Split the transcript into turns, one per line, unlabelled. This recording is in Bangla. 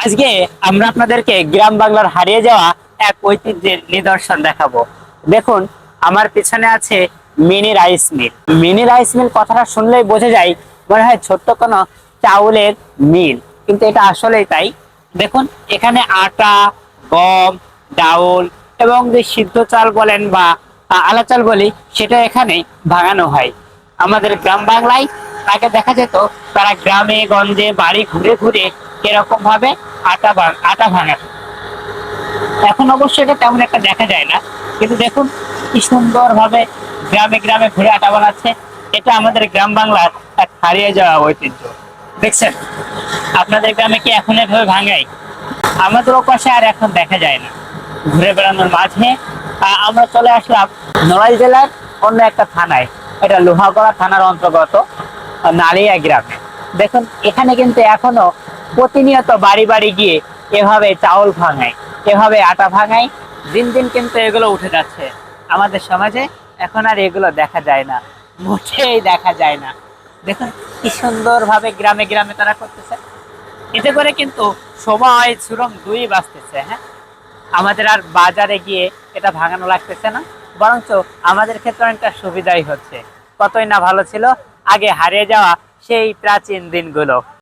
আজকে আমরা আপনাদেরকে গ্রাম বাংলার হারিয়ে যাওয়া এক ঐতিহ্যের নিদর্শন দেখাবো। দেখুন, আমার পেছনে আছে mini rice mill. Mini rice mill কথাটা শুনলেই বোঝা যায় মনে হয় ছোট্ট কোনো চাউলের মিল, কিন্তু এটা আসলেই তাই। দেখুন, এখানে আটা, গম, ডাউল এবং যে সিদ্ধ চাল বলেন বা আলা চাল বলি, সেটা এখানে ভাঙানো হয়। আমাদের গ্রাম বাংলায় তাকে দেখা যেত তারা গ্রামে গঞ্জে বাড়ি ঘুরে ঘুরে এরকম ভাবে আটা ভাঙা। এখন অবশ্যই এটা তেমন একটা দেখা যায় না, কিন্তু দেখুন কি সুন্দর ভাবে গ্রামে গ্রামে ঘুরে আটা বানাচ্ছে। এটা আমাদের গ্রাম বাংলার এক হারিয়ে যাওয়া ঐতিহ্য। দেখছেন, আপনাদের গ্রামে কি এখন এভাবে ভাঙাই? আমাদের ওপাশে আর এখন দেখা যায় না। ঘুরে বেড়ানোর মাঝে আমরা চলে আসলাম নড়াইল জেলার অন্য একটা থানায়। এটা লোহাগড়া থানার অন্তর্গত নালিয়া গ্রামে। দেখুন, এখানে কিন্তু এখনো প্রতিনিয়ত বাড়ি বাড়ি গিয়ে এভাবে চাউল ভাঙায়, এভাবে আটা ভাঙায়। দিন দিন কিন্তু এগুলো উঠে যাচ্ছে আমাদের সমাজে। এখন আর এগুলো দেখা যায় না, মোটেই দেখা যায় না। দেখুন কি সুন্দর ভাবে গ্রামে গ্রামে তারা করতেছে। এতে করে কিন্তু সময় শ্রম দুই বাঁচতেছে। হ্যাঁ, আমাদের আর বাজারে গিয়ে এটা ভাঙানো লাগতেছে না, বরঞ্চ আমাদের ক্ষেত্রে অনেকটা সুবিধাই হচ্ছে। কতই না ভালো ছিল আগে হারিয়ে যাওয়া সেই প্রাচীন দিনগুলো।